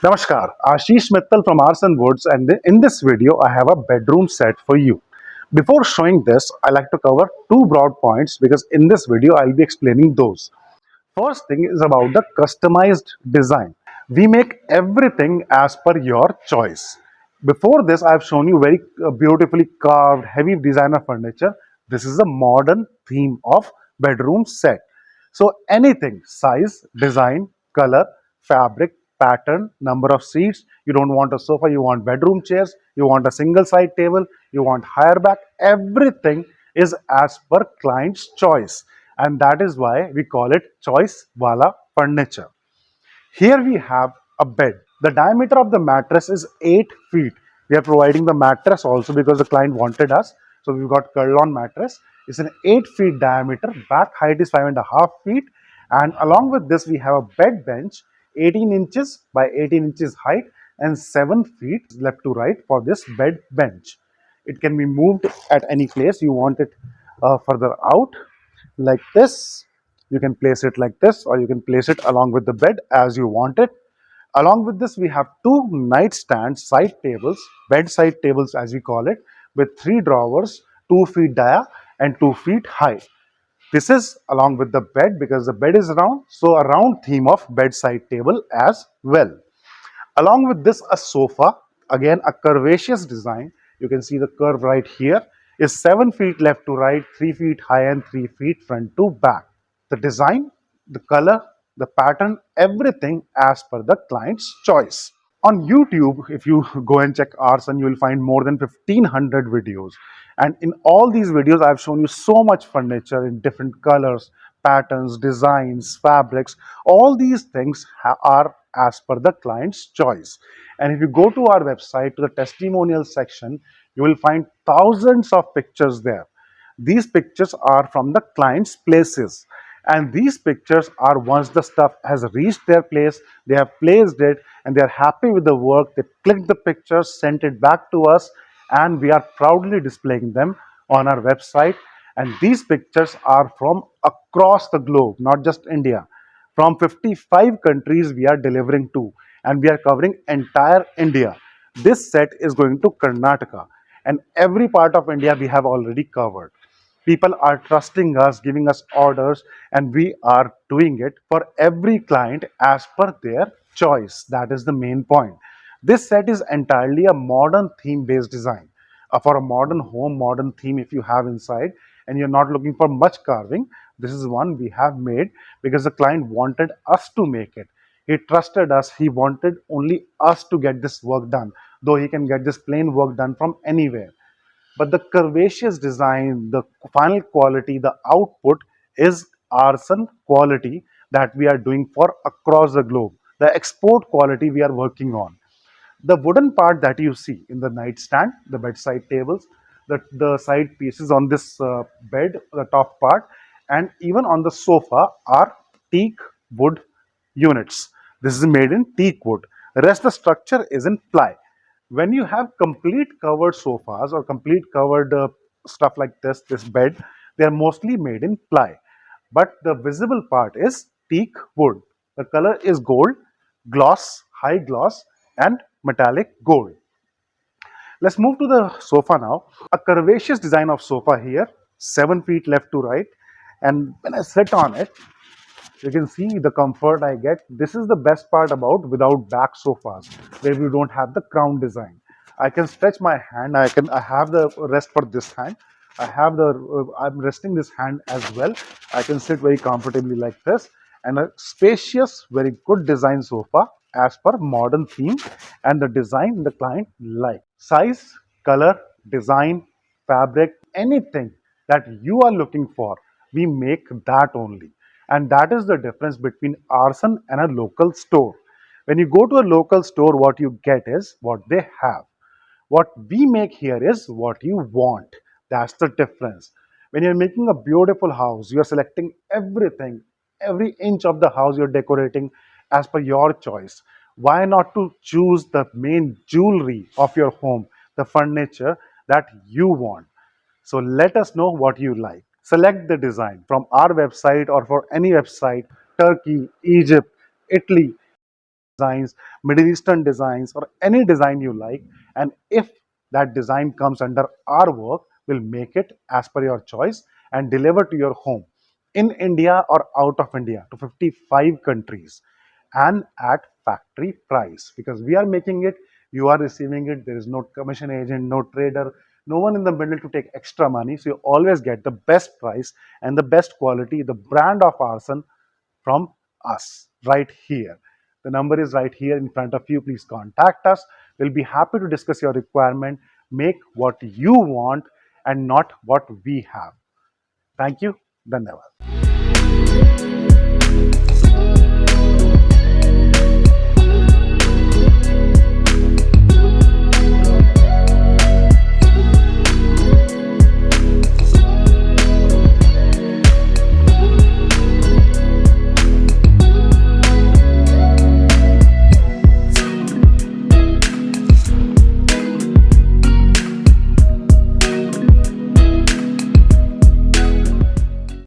Namaskar, Ashish Mittal from Aarsun Woods, and in this video I have a bedroom set for you. Before showing this, I like to cover two broad points because in this video I'll be explaining those. First thing is about the customized design. We make everything as per your choice. Before this, I've shown you very beautifully carved, heavy designer furniture. This is a modern theme of bedroom set. So anything, size, design, color, fabric, pattern, number of seats. You don't want a sofa, you want bedroom chairs, you want a single side table, you want higher back. Everything is as per client's choice, and that is why we call it choice wala furniture. Here we have a bed. The diameter of the mattress is 8 feet. We are providing the mattress also because the client wanted us. So we've got curl on mattress. It's an 8 feet diameter. Back height is 5.5 feet. And along with this, we have a bed bench 18 inches by 18 inches height and 7 feet left to right for this bed bench. It can be moved at any place you want it further out like this. You can place it like this, or you can place it along with the bed as you want it. Along with this, we have two nightstand side tables, bedside tables as we call it, with three drawers, 2 feet dia and 2 feet high. This is along with the bed because the bed is round, so a round theme of bedside table as well. Along with this, a sofa, again a curvaceous design. You can see the curve right here is 7 feet left to right, 3 feet high, and 3 feet front to back. The design, the color, the pattern, everything as per the client's choice. On YouTube, if you go and check Aarsun, you will find more than 1500 videos. And in all these videos, I've shown you so much furniture in different colors, patterns, designs, fabrics. All these things are as per the client's choice. And if you go to our website, to the testimonial section, you will find thousands of pictures there. These pictures are from the client's places, and these pictures are once the stuff has reached their place, they have placed it, and they are happy with the work. They clicked the pictures, sent it back to us, and we are proudly displaying them on our website. And these pictures are from across the globe, not just India. From 55 countries we are delivering to, and we are covering entire India. This set is going to Karnataka, and every part of India we have already covered. People are trusting us, giving us orders, and we are doing it for every client as per their choice. That is the main point. This set is entirely a modern theme based design. For a modern home, modern theme, if you have inside and you're not looking for much carving, this is one we have made because the client wanted us to make it. He trusted us, he wanted only us to get this work done, though he can get this plain work done from anywhere. But the curvaceous design, the final quality, the output is arson quality that we are doing for across the globe. The export quality we are working on. The wooden part that you see in the nightstand, the bedside tables, the side pieces on this bed, the top part, and even on the sofa are teak wood units. This is made in teak wood. The rest the structure is in ply. When you have complete covered sofas or complete covered stuff like this bed, they are mostly made in ply. But the visible part is teak wood. The color is gold, gloss, high gloss, and metallic gold. Let's move to the sofa now. A curvaceous design of sofa here, 7 feet left to right. And when I sit on it, you can see the comfort I get. This is the best part about without back sofas, where we don't have the crown design. I can stretch my hand. I have the rest for this hand. I'm resting this hand as well. I can sit very comfortably like this, and a spacious, very good design sofa as per modern theme and the design the client like. Size, color, design, fabric, anything that you are looking for, we make that only. And that is the difference between arson and a local store. When you go to a local store, what you get is what they have. What we make here is what you want. That's the difference. When you're making a beautiful house, you're selecting everything, every inch of the house you're decorating as per your choice. Why not to choose the main jewelry of your home, the furniture that you want? So let us know what you like. Select the design from our website or for any website, Turkey, Egypt, Italy, designs, Middle Eastern designs, or any design you like. And if that design comes under our work, we'll make it as per your choice and deliver to your home in India or out of India to 55 countries and at factory price, because we are making it, you are receiving it. There is no commission agent, no trader, no one in the middle to take extra money. So you always get the best price and the best quality, the brand of Aarsun from us right here. The number is right here in front of you. Please contact us. We'll be happy to discuss your requirement, make what you want and not what we have. Thank you. Dhanyavad.